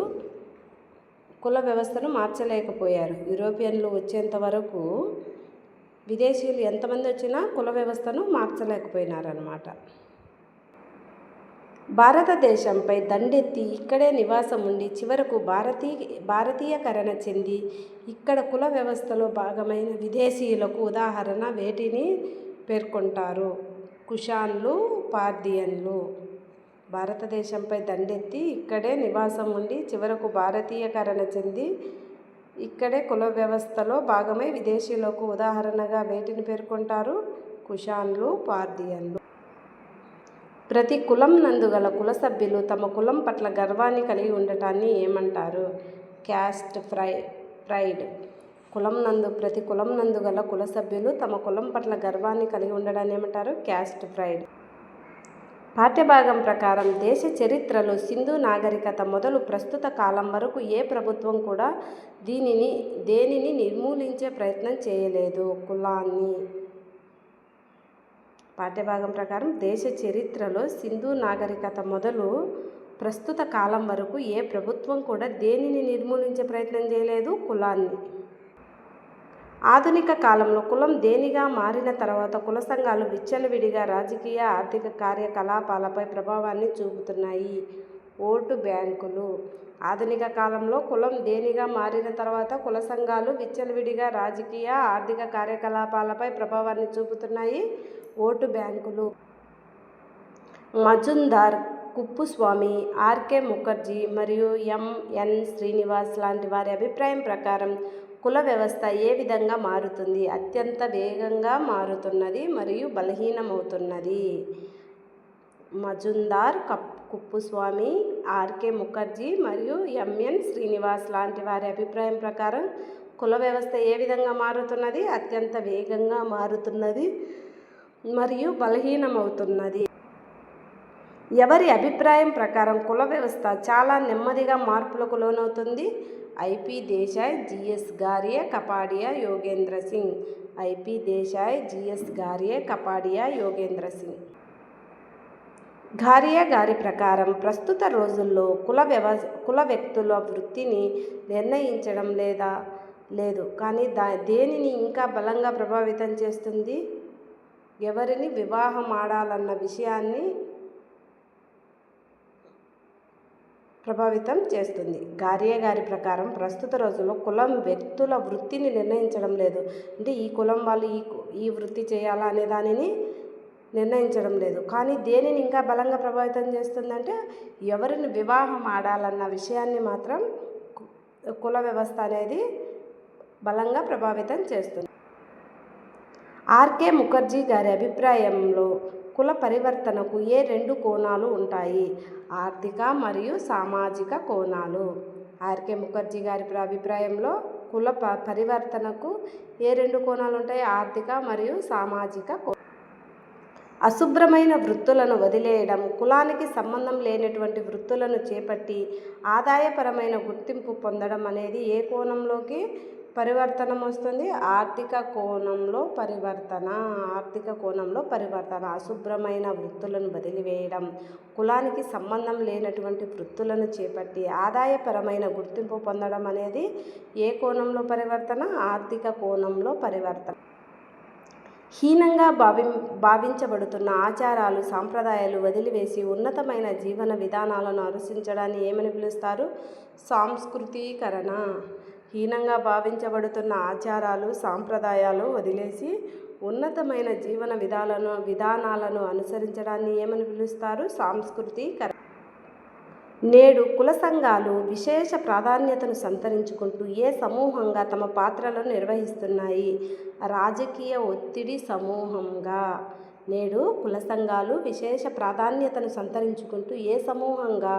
కుల వ్యవస్థను మార్చలేకపోయారు? యూరోపియన్లు వచ్చేంత వరకు విదేశీయులు ఎంతమంది వచ్చినా కుల వ్యవస్థను మార్చలేకపోయినారన్నమాట. భారతదేశంపై దండెత్తి ఇక్కడే నివాసం ఉండి చివరకు భారతీయకరణ చెంది ఇక్కడ కుల వ్యవస్థలో భాగమైన విదేశీయులకు ఉదాహరణ వేటిని పేర్కొంటారు? కుషాన్లు, పార్థియన్లు. భారతదేశంపై దండెత్తి ఇక్కడే నివాసం ఉండి చివరకు భారతీయకరణ చెంది ఇక్కడే కుల వ్యవస్థలో భాగమై విదేశీయులకు ఉదాహరణగా వేటిని పేర్కొంటారు? కుషాన్లు, పార్థియన్లు. ప్రతి కులం నందు గల కుల సభ్యులు తమ కులం పట్ల గర్వాన్ని కలిగి ఉండటాన్ని ఏమంటారు? Caste pride. ప్రతి కులం నందు గల కుల సభ్యులు తమ కులం పట్ల గర్వాన్ని కలిగి ఉండడాన్ని ఏమంటారు? Caste pride. పాఠ్యభాగం ప్రకారం దేశ చరిత్రలో సింధు నాగరికత మొదలు ప్రస్తుత కాలం వరకు ఏ ప్రభుత్వం కూడా దేనిని నిర్మూలించే ప్రయత్నం చేయలేదు? కులాన్ని. పాఠ్యభాగం ప్రకారం దేశ చరిత్రలో సింధు నాగరికత మొదలు ప్రస్తుత కాలం వరకు ఏ ప్రభుత్వం కూడా దేనిని నిర్మూలించే ప్రయత్నం చేయలేదు? కులాన్ని. ఆధునిక కాలంలో కులం దేనిగా మారిన తర్వాత కుల సంఘాలు విచ్చలవిడిగా రాజకీయ ఆర్థిక కార్యకలాపాలపై ప్రభావాన్ని చూపుతున్నాయి? ఓటు బ్యాంకులు. ఆధునిక కాలంలో కులం దేనిగా మారిన తర్వాత కుల సంఘాలు విచ్చలవిడిగా రాజకీయ ఆర్థిక కార్యకలాపాలపై ప్రభావాన్ని చూపుతున్నాయి? ఓటు బ్యాంకులు. మజుందార్, కుప్పుస్వామి, ఆర్కే ముఖర్జీ మరియు ఎంఎన్ శ్రీనివాస్ లాంటి వారి అభిప్రాయం ప్రకారం కుల వ్యవస్థ ఏ విధంగా మారుతుంది? అత్యంత వేగంగా మారుతున్నది మరియు బలహీనమవుతున్నది. మజుందార్, కుప్పుస్వామి, ఆర్కే ముఖర్జీ మరియు ఎంఎన్ శ్రీనివాస్ లాంటి వారి అభిప్రాయం ప్రకారం కుల వ్యవస్థ ఏ విధంగా మారుతున్నది? అత్యంత వేగంగా మారుతున్నది మరియు బలహీనమవుతున్నది. ఎవరి అభిప్రాయం ప్రకారం కుల వ్యవస్థ చాలా నెమ్మదిగా మార్పులకు లోనవుతుంది? I P Desai, G S Ghurye, Kapadia, Yogendra Singh. I P Desai, G S Ghurye, Kapadia, Yogendra Singh. Ghurye గారి ప్రకారం ప్రస్తుత రోజుల్లో కుల వ్యక్తుల వృత్తిని నిర్ణయించడం లేదు కానీ దేనిని ఇంకా బలంగా ప్రభావితం చేస్తుంది? ఎవరిని వివాహం ఆడాలన్న విషయాన్ని ప్రభావితం చేస్తుంది. గార్యే గారి ప్రకారం ప్రస్తుత రోజుల్లో కులం వ్యక్తుల వృత్తిని నిర్ణయించడం లేదు. అంటే ఈ కులం వాళ్ళు ఈ వృత్తి చేయాలా అనే దానిని నిర్ణయించడం లేదు. కానీ దేనిని ఇంకా బలంగా ప్రభావితం చేస్తుందంటే ఎవరిని వివాహం ఆడాలన్న విషయాన్ని మాత్రం కుల వ్యవస్థ అనేది బలంగా ప్రభావితం చేస్తుంది. ఆర్కే ముఖర్జీ గారి అభిప్రాయంలో కుల పరివర్తనకు ఏ రెండు కోణాలు ఉంటాయి? ఆర్థిక మరియు సామాజిక కోణాలు. ఆర్కే ముఖర్జీ గారి అభిప్రాయంలో కుల పరివర్తనకు ఏ రెండు కోణాలు ఉంటాయి? ఆర్థిక మరియు సామాజిక కోణాలు. అశుభ్రమైన వృత్తులను వదిలేయడం, కులానికి సంబంధం లేనటువంటి వృత్తులను చేపట్టి ఆదాయపరమైన గుర్తింపు పొందడం అనేది ఏ కోణంలోకి పరివర్తనం వస్తుంది. ఆర్థిక కోణంలో పరివర్తన, అశుభ్రమైన వృత్తులను వదిలివేయడం, కులానికి సంబంధం లేనటువంటి వృత్తులను చేపట్టి ఆదాయపరమైన గుర్తింపు పొందడం అనేది ఏ కోణంలో పరివర్తన? ఆర్థిక కోణంలో పరివర్తన. హీనంగా భావించబడుతున్న ఆచారాలు, సాంప్రదాయాలు వదిలివేసి ఉన్నతమైన జీవన విధానాలను అనుసరించడాన్ని ఏమని పిలుస్తారు? సాంస్కృతీకరణ. హీనంగా భావించబడుతున్న ఆచారాలు, సాంప్రదాయాలు వదిలేసి ఉన్నతమైన జీవన విధానాలను అనుసరించడాన్ని ఏమని పిలుస్తారు? సాంస్కృతీకరణ. నేడు కుల సంఘాలు విశేష ప్రాధాన్యతను సంతరించుకుంటూ ఏ సమూహంగా తమ పాత్రలను నిర్వహిస్తున్నాయి? రాజకీయ ఒత్తిడి సమూహంగా. నేడు కుల సంఘాలు విశేష ప్రాధాన్యతను సంతరించుకుంటూ ఏ సమూహంగా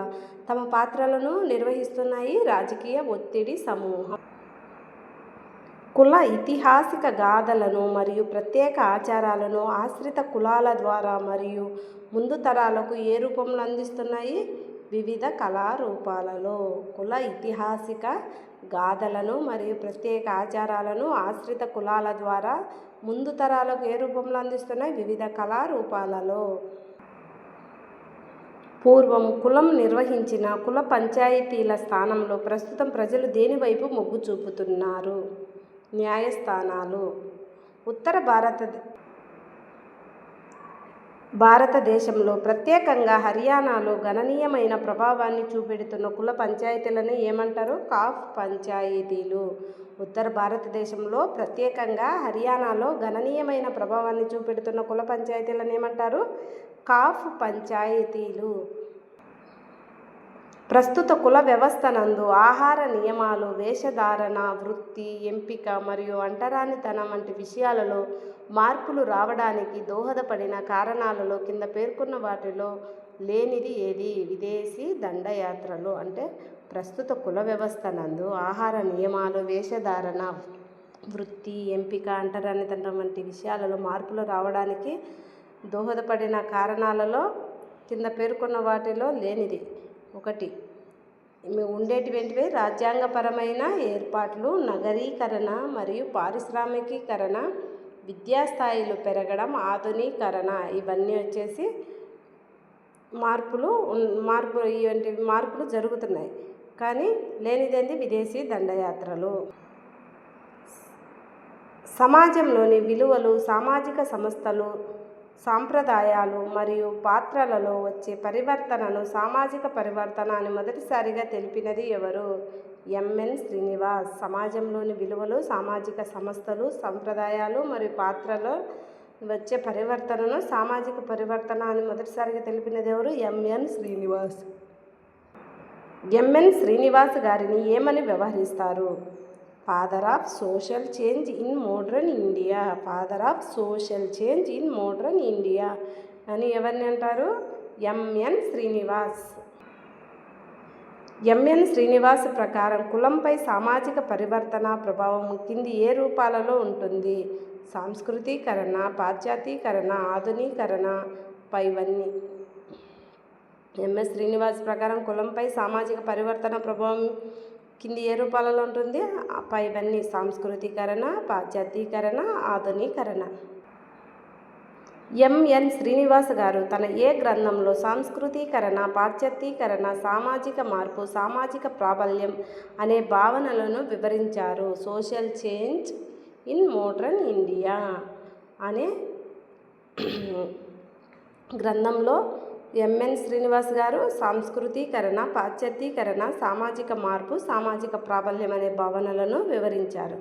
తమ పాత్రలను నిర్వహిస్తున్నాయి? రాజకీయ ఒత్తిడి సమూహం. కుల ఐతిహాసిక గాథలను మరియు ప్రత్యేక ఆచారాలను ఆశ్రిత కులాల ద్వారా మరియు ముందు తరాలకు ఏ రూపంలో అందిస్తున్నాయి? వివిధ కళారూపాలలో. కుల ఐతిహాసిక గాథలను మరియు ప్రత్యేక ఆచారాలను ఆశ్రిత కులాల ద్వారా ముందు తరాలకు ఏ రూపంలో అందిస్తున్నాయి? వివిధ కళారూపాలలో. పూర్వం కులం నిర్వహించిన కుల పంచాయతీల స్థానంలో ప్రస్తుతం ప్రజలు దేని వైపు మొగ్గు చూపుతున్నారు? న్యాయస్థానాలు. ఉత్తర భారతదేశంలో ప్రత్యేకంగా హర్యానాలో గణనీయమైన ప్రభావాన్ని చూపెడుతున్న కుల పంచాయతీలను ఏమంటారు? కాఫ్ పంచాయతీలు. ఉత్తర భారతదేశంలో ప్రత్యేకంగా హర్యానాలో గణనీయమైన ప్రభావాన్ని చూపెడుతున్న కుల పంచాయతీలను ఏమంటారు? కాఫ్ పంచాయతీలు. ప్రస్తుత కుల వ్యవస్థనందు ఆహార నియమాలు, వేషధారణ, వృత్తి ఎంపిక మరియు అంటరానితనం వంటి విషయాలలో మార్పులు రావడానికి దోహదపడిన కారణాలలో కింద పేర్కొన్న వాటిలో లేనిది ఏది? విదేశీ దండయాత్రలు. అంటే ప్రస్తుత కుల వ్యవస్థనందు ఆహార నియమాలు, వేషధారణ, వృత్తి ఎంపిక, అంటరానితనం వంటి విషయాలలో మార్పులు రావడానికి దోహదపడిన కారణాలలో కింద పేర్కొన్న వాటిలో లేనిది. 1 ఉండేటివేంటివి? రాజ్యాంగపరమైన ఏర్పాట్లు, నగరీకరణ మరియు పారిశ్రామికీకరణ, విద్యాస్థాయిలు పెరగడం, ఆధునీకరణ. ఇవన్నీ వచ్చేసి ఇవంటి మార్పులు జరుగుతున్నాయి. కానీ లేనిదేంటి? విదేశీ దండయాత్రలు. సమాజంలోని విలువలు, సామాజిక సంస్థలు, సాంప్రదాయాలు మరియు పాత్రలలో వచ్చే పరివర్తనను సామాజిక పరివర్తన అని మొదటిసారిగా తెలిపినది ఎవరు? ఎంఎన్ శ్రీనివాస్. సమాజంలోని విలువలు, సామాజిక సంస్థలు, సంప్రదాయాలు మరియు పాత్రలో వచ్చే పరివర్తనను సామాజిక పరివర్తన అని మొదటిసారిగా తెలిపినది ఎవరు? ఎంఎన్ శ్రీనివాస్. ఎంఎన్ శ్రీనివాస్ గారిని ఏమని వ్యవహరిస్తారు? Father of social change in modern India. Father of social change in modern India అని ఎవరిని అంటారు? ఎంఎన్ శ్రీనివాస్. ఎంఎన్ శ్రీనివాస్ ప్రకారం కులంపై సామాజిక పరివర్తన ప్రభావం కింది ఏ రూపాలలో ఉంటుంది? సాంస్కృతీకరణ, పాశ్చాత్యీకరణ, ఆధునీకరణ. పైవన్నీ. ఎంఎస్ శ్రీనివాస్ ప్రకారం కులంపై సామాజిక పరివర్తన ప్రభావం కింది ఏ రూపాలలో ఉంటుంది? పైవన్నీ. సాంస్కృతీకరణ, పాశ్చాత్యీకరణ, ఆధునీకరణ. ఎంఎన్ శ్రీనివాస్ గారు తన ఏ గ్రంథంలో సాంస్కృతీకరణ, పాశ్చాత్యీకరణ, సామాజిక మార్పు, సామాజిక ప్రాబల్యం అనే భావనలను వివరించారు? Social change in modern India అనే గ్రంథంలో ఎంఎన్ శ్రీనివాస్ గారు సాంస్కృతీకరణ, పాశ్చాత్యీకరణ, సామాజిక మార్పు, సామాజిక ప్రాబల్యం అనే భావనలను వివరించారు.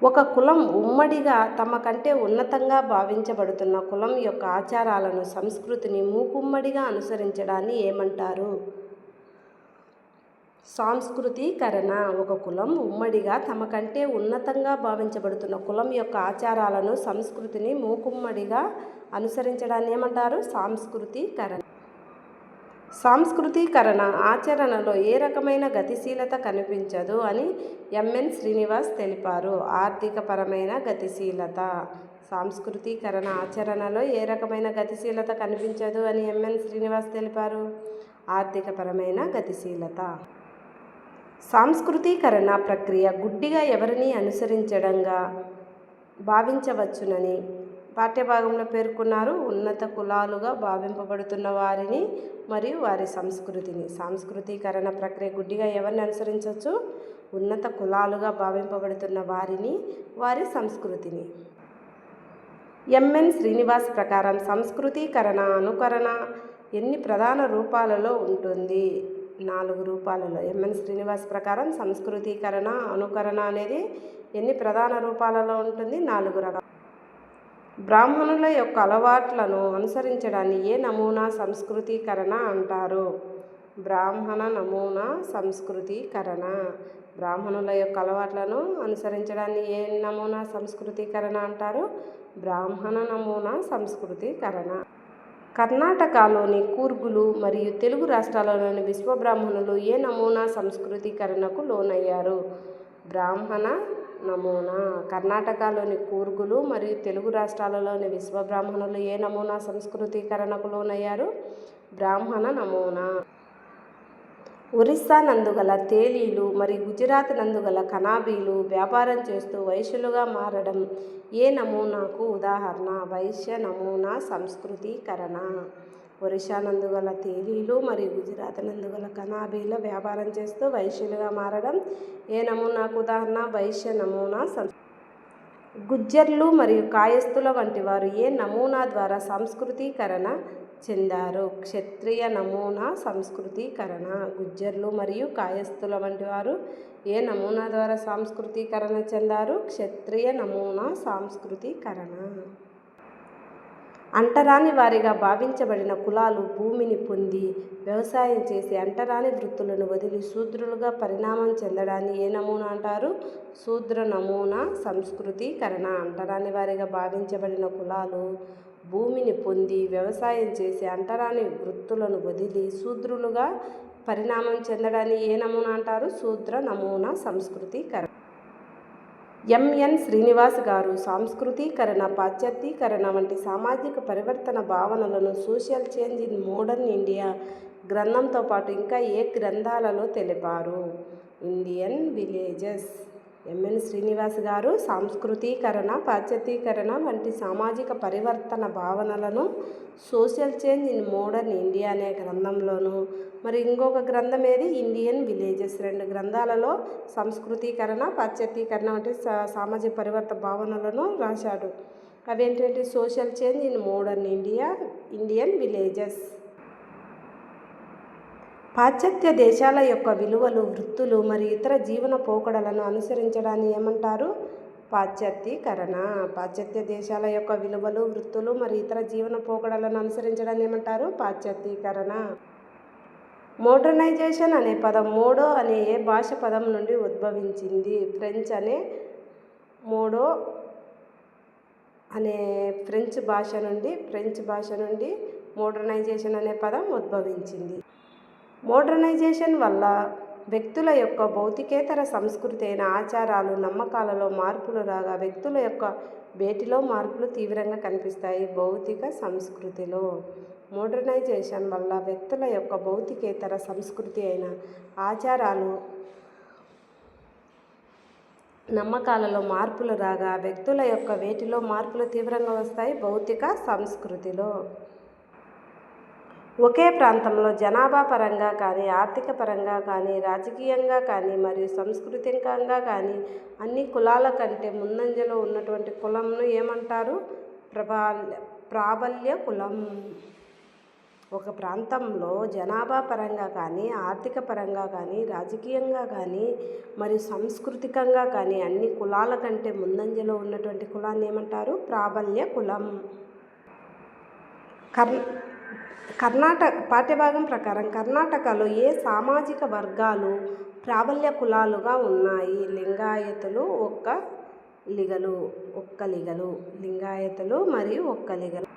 ఒక కులం ఉమ్మడిగా తమ కంటే ఉన్నతంగా భావించబడుతున్న కులం యొక్క ఆచారాలను, సంస్కృతిని మూకుమ్మడిగా అనుసరించడాన్ని ఏమంటారు? సాంస్కృతీకరణ. ఒక కులం ఉమ్మడిగా తమ కంటే ఉన్నతంగా భావించబడుతున్న కులం యొక్క ఆచారాలను, సంస్కృతిని మూకుమ్మడిగా అనుసరించడాన్ని ఏమంటారు? సాంస్కృతీకరణ. సాంస్కృతీకరణ ఆచరణలో ఏ రకమైన గతిశీలత కనిపించదు అని ఎంఎన్ శ్రీనివాస్ తెలిపారు? ఆర్థికపరమైన గతిశీలత. సాంస్కృతీకరణ ఆచరణలో ఏ రకమైన గతిశీలత కనిపించదు అని ఎంఎన్ శ్రీనివాస్ తెలిపారు? ఆర్థికపరమైన గతిశీలత. సాంస్కృతీకరణ ప్రక్రియ గుడ్డిగా ఎవరిని అనుసరించడంగా భావించవచ్చునని పాఠ్యభాగంలో పేర్కొన్నారు. ఉన్నత కులాలుగా భావింపబడుతున్న వారిని మరియు వారి సంస్కృతిని. సాంస్కృతీకరణ ప్రక్రియ గుడ్డిగా ఎవరిని అనుసరించవచ్చు? ఉన్నత కులాలుగా భావింపబడుతున్న వారిని, వారి సంస్కృతిని. ఎంఎన్ శ్రీనివాస్ ప్రకారం సంస్కృతీకరణ అనుకరణ ఎన్ని ప్రధాన రూపాలలో ఉంటుంది? 4 రూపాలలో. ఎంఎన్ శ్రీనివాస్ ప్రకారం సంస్కృతీకరణ అనుకరణ అనేది ఎన్ని ప్రధాన రూపాలలో ఉంటుంది? 4 రకాలు. బ్రాహ్మణుల యొక్క అలవాట్లను అనుసరించడాన్ని ఏ నమూనా సంస్కృతీకరణ అంటారు? బ్రాహ్మణ నమూనా సంస్కృతీకరణ. బ్రాహ్మణుల యొక్క అలవాట్లను అనుసరించడాన్ని ఏ నమూనా సంస్కృతీకరణ అంటారు? బ్రాహ్మణ నమూనా సంస్కృతీకరణ. కర్ణాటకలోని కూర్గులు మరియు తెలుగు రాష్ట్రాలలోని విశ్వబ్రాహ్మణులు ఏ నమూనా సంస్కృతీకరణకు లోనయ్యారు? బ్రాహ్మణ నమూనా. కర్ణాటకలోని కూర్గులు మరియు తెలుగు రాష్ట్రాలలోని విశ్వబ్రాహ్మణులు ఏ నమూనా సంస్కృతీకరణకు లోనయ్యారు? బ్రాహ్మణ నమూనా. ఒరిస్సా నందుగల తేలీలు మరియు గుజరాత్ నందుగల కనాబీలు వ్యాపారం చేస్తూ వైశ్యులుగా మారడం ఏ నమూనాకు ఉదాహరణ? వైశ్య నమూనా సంస్కృతీకరణ. ఒరిస్సా నందుగల తేలీలు మరియు గుజరాత్ నందుగల కనాబీల వ్యాపారం చేస్తూ వైశ్యులుగా మారడం ఏ నమూనాకు ఉదాహరణ? వైశ్య నమూనా గుజ్జర్లు మరియు కాయస్థుల వంటి వారు ఏ నమూనా ద్వారా సంస్కృతీకరణ చెందారు? క్షత్రియ నమూనా సంస్కృతీకరణ. గుజ్జర్లు మరియు కాయస్థుల వంటి వారు ఏ నమూనా ద్వారా సంస్కృతీకరణ చెందారు? క్షత్రియ నమూనా సంస్కృతీకరణ. అంటరాని వారిగా భావించబడిన కులాలు భూమిని పొంది వ్యవసాయం చేసి అంటరాని వృత్తులను వదిలి శూద్రులుగా పరిణామం చెందడాన్ని ఏ నమూనా అంటారు? శూద్ర నమూనా సంస్కృతీకరణ. అంటరాని వారిగా భావించబడిన కులాలు భూమిని పొంది వ్యవసాయం చేసి అంటరాని వృత్తులను వదిలి శూద్రులుగా పరిణామం చెందడాన్ని ఏ నమూనా అంటారు? శూద్ర నమూనా సంస్కృతీకరణ. ఎంఎన్ శ్రీనివాస్ గారు సాంస్కృతీకరణ, పాశ్చాత్యీకరణ వంటి సామాజిక పరివర్తన భావనలను social change in modern India గ్రంథంతో పాటు ఇంకా ఏ గ్రంథాలలో తెలిపారు? Indian villages. ఎంఎన్ శ్రీనివాస్ గారు సాంస్కృతీకరణ, పాశ్చాత్యీకరణ వంటి సామాజిక పరివర్తన భావనలను social change in modern India అనే గ్రంథంలోను, మరి ఇంకొక గ్రంథం ఏది? Indian villages. 2 గ్రంథాలలో సంస్కృతీకరణ, పాశ్చాత్యీకరణ వంటి సామాజిక పరివర్తన భావనలను రాశాడు. అవేంటంటే social change in modern India, Indian villages. పాశ్చాత్య దేశాల యొక్క విలువలు, వృత్తులు మరియు ఇతర జీవన పోకడలను అనుసరించడాన్ని ఏమంటారు? పాశ్చాత్యీకరణ. పాశ్చాత్య దేశాల యొక్క విలువలు, వృత్తులు మరియు ఇతర జీవన పోకడలను అనుసరించడాన్ని ఏమంటారు? పాశ్చాత్యీకరణ. మోడర్నైజేషన్ అనే పదం మోడో అనే ఏ భాష పదం నుండి ఉద్భవించింది? ఫ్రెంచ్ అనే మోడో అనే ఫ్రెంచ్ భాష నుండి మోడర్నైజేషన్ అనే పదం ఉద్భవించింది. మోడర్నైజేషన్ వల్ల వ్యక్తుల యొక్క భౌతికేతర సంస్కృతి అయిన ఆచారాలు, నమ్మకాలలో మార్పులు రాగా వ్యక్తుల యొక్క వేటిలో మార్పులు తీవ్రంగా కనిపిస్తాయి? భౌతిక సంస్కృతిలో. మోడర్నైజేషన్ వల్ల వ్యక్తుల యొక్క భౌతికేతర సంస్కృతి అయిన ఆచారాలు, నమ్మకాలలో మార్పులు రాగా వ్యక్తుల యొక్క వేటిలో మార్పులు తీవ్రంగా వస్తాయి? భౌతిక సంస్కృతిలో. ఒకే ప్రాంతంలో జనాభా పరంగా కానీ, ఆర్థిక పరంగా కానీ, రాజకీయంగా కానీ మరియు సాంస్కృతికంగా కానీ అన్ని కులాల కంటే ముందంజలో ఉన్నటువంటి కులంను ఏమంటారు? ప్రాబల్య కులం. ఒక ప్రాంతంలో జనాభా పరంగా కానీ, ఆర్థిక పరంగా కానీ, రాజకీయంగా కానీ మరియు సాంస్కృతికంగా కానీ అన్ని కులాల కంటే ముందంజలో ఉన్నటువంటి కులాన్ని ఏమంటారు? ప్రాబల్య కులం. పాఠ్యభాగం ప్రకారం కర్ణాటకలో ఏ సామాజిక వర్గాలు ప్రాబల్య కులాలుగా ఉన్నాయి? లింగాయతులు, ఒక్కలిగలు. లింగాయతులు మరియు ఒక్కలిగలు.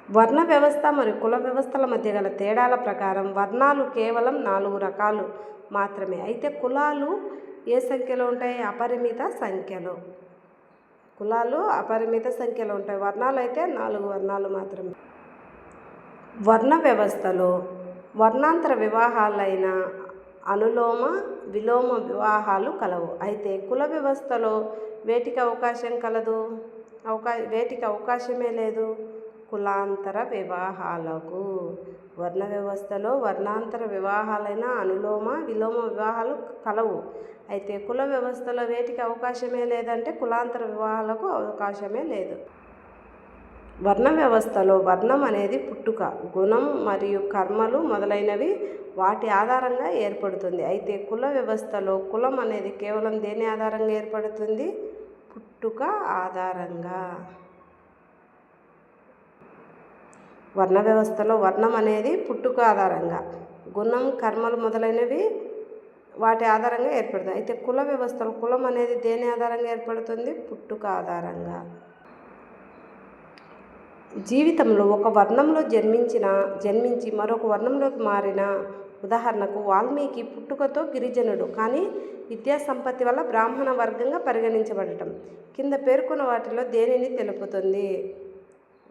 వర్ణ వ్యవస్థ మరియు కుల వ్యవస్థల మధ్య గల తేడాల ప్రకారం వర్ణాలు కేవలం 4 రకాలు మాత్రమే. అయితే కులాలు ఏ సంఖ్యలో ఉంటాయి? అపరిమిత సంఖ్యలో. కులాలు అపరిమిత సంఖ్యలో ఉంటాయి. వర్ణాలు అయితే 4 వర్ణాలు మాత్రమే. వర్ణ వ్యవస్థలో వర్ణాంతర వివాహాలైన అనులోమ విలోమ వివాహాలు కలవు. అయితే కుల వ్యవస్థలో వేటికి అవకాశం కలదు? వేటికి అవకాశమే లేదు? కులాంతర వివాహాలకు. వర్ణ వ్యవస్థలో వర్ణాంతర వివాహాలైన అనులోమ విలోమ వివాహాలు కలవు. అయితే కుల వ్యవస్థలో వేటికి అవకాశమే లేదంటే కులాంతర వివాహాలకు అవకాశమే లేదు. వర్ణ వ్యవస్థలో వర్ణం అనేది పుట్టుక, గుణం మరియు కర్మలు మొదలైనవి వాటి ఆధారంగా ఏర్పడుతుంది. అయితే కుల వ్యవస్థలో కులం అనేది కేవలం దేని ఆధారంగా ఏర్పడుతుంది? పుట్టుక ఆధారంగా. వర్ణ వ్యవస్థలో వర్ణం అనేది పుట్టుక ఆధారంగా, గుణం, కర్మలు మొదలైనవి వాటి ఆధారంగా ఏర్పడుతుంది. అయితే కుల వ్యవస్థలో కులం అనేది దేని ఆధారంగా ఏర్పడుతుంది? పుట్టుక ఆధారంగా. జీవితంలో ఒక వర్ణంలో జన్మించి మరొక వర్ణంలోకి మారిన, ఉదాహరణకు వాల్మీకి పుట్టుకతో గిరిజనుడు కానీ విద్యా సంపత్తి వల్ల బ్రాహ్మణ వర్గంగా పరిగణించబడటం కింద పేర్కొన్న వాటిలో దేనిని తెలుపుతుంది?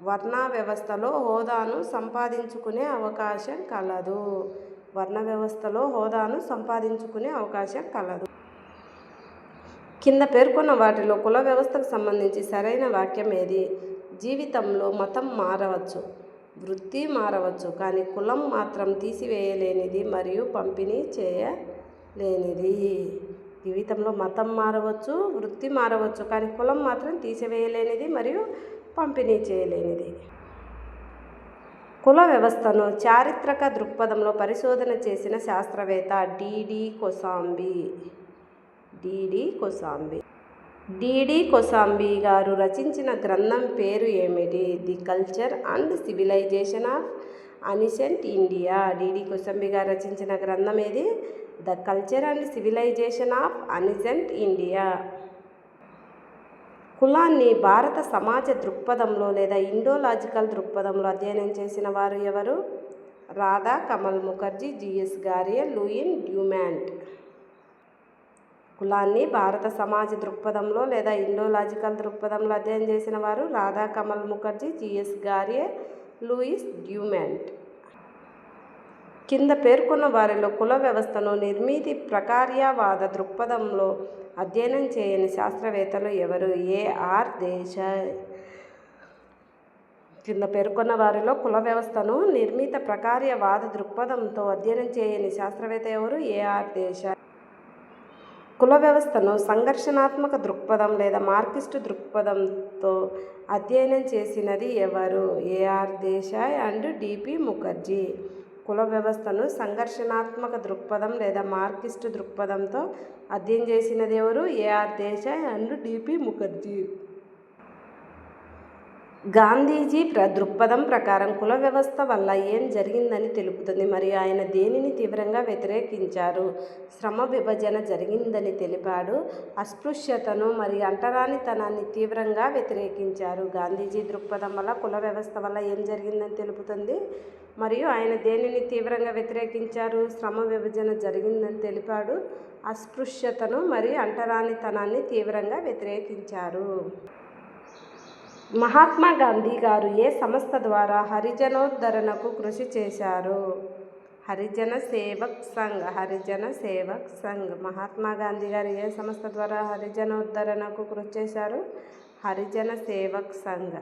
వర్ణ వ్యవస్థలో హోదాను సంపాదించుకునే అవకాశం కలదు. వర్ణ వ్యవస్థలో హోదాను సంపాదించుకునే అవకాశం కలదు. కింద పేర్కొన్న వాటిలో కుల వ్యవస్థకు సంబంధించి సరైన వాక్యం ఏది? జీవితంలో మతం మారవచ్చు, వృత్తి మారవచ్చు, కానీ కులం మాత్రం తీసివేయలేనిది మరియు పంపిణీ చేయలేనిది. జీవితంలో మతం మారవచ్చు, వృత్తి మారవచ్చు, కానీ కులం మాత్రం తీసివేయలేనిది మరియు పంపిణీ చేయలేనిది. కుల వ్యవస్థను చారిత్రక దృక్పథంలో పరిశోధన చేసిన శాస్త్రవేత్త డి.డి. కోసాంబి గారు రచించిన గ్రంథం పేరు ఏమిటి? The culture and civilisation of ancient India. D D. Kosambi గారు రచించిన గ్రంథం ఏది? The culture and civilisation of ancient India. కులాన్ని భారత సమాజ దృక్పథంలో లేదా ఇండోలాజికల్ దృక్పథంలో అధ్యయనం చేసిన వారు ఎవరు? Radha Kamal Mukherjee, G S Ghurye, Louis Dumont. కులాన్ని భారత సమాజ దృక్పథంలో లేదా ఇండోలాజికల్ దృక్పథంలో అధ్యయనం చేసిన వారు రాధా కమల్ ముఖర్జీ, జిఎస్ గారియే, లూయిస్ డ్యూమాంట్. కింద పేర్కొన్న వారిలో కుల వ్యవస్థను నిర్మితి ప్రకార్యవాద దృక్పథంలో అధ్యయనం చేయని శాస్త్రవేత్తలు ఎవరు? ఏ.ఆర్. దేశాయ్. కింద పేర్కొన్న వారిలో కుల వ్యవస్థను నిర్మిత ప్రకార్యవాద దృక్పథంతో అధ్యయనం చేయని శాస్త్రవేత్త ఎవరు? ఏ.ఆర్. దేశాయ్. కుల వ్యవస్థను సంఘర్షణాత్మక దృక్పథం లేదా మార్క్సిస్టు దృక్పథంతో అధ్యయనం చేసినది ఎవరు? ఏ.ఆర్. దేశాయ్ అండ్ డి.పి. ముఖర్జీ. కుల వ్యవస్థను సంఘర్షణాత్మక దృక్పథం లేదా మార్క్సిస్టు దృక్పథంతో అధ్యయనం చేసినది ఎవరు? ఏ.ఆర్. దేశాయ్ అండ్ డి.పి. ముఖర్జీ. గాంధీజీ దృక్పథం ప్రకారం కుల వ్యవస్థ వల్ల ఏం జరిగిందని తెలుపుతుంది మరియు ఆయన దేనిని తీవ్రంగా వ్యతిరేకించారు? శ్రమ విభజన జరిగిందని తెలిపాడు. అస్పృశ్యతను మరియు అంటరానితనాన్ని తీవ్రంగా వ్యతిరేకించారు. గాంధీజీ దృక్పథం వల్ల కుల వ్యవస్థ వల్ల ఏం జరిగిందని తెలుపుతుంది మరియు ఆయన దేనిని తీవ్రంగా వ్యతిరేకించారు? శ్రమ విభజన జరిగిందని తెలిపాడు. అస్పృశ్యతను మరియు అంటరానితనాన్ని తీవ్రంగా వ్యతిరేకించారు. మహాత్మా గాంధీ గారు ఏ సంస్థ ద్వారా హరిజనోద్ధరణకు కృషి చేశారు? హరిజన సేవక్ సంఘ్. మహాత్మా గాంధీ గారు ఏ సంస్థ ద్వారా హరిజనోద్ధరణకు కృషి చేశారు? హరిజన సేవక్ సంఘ్.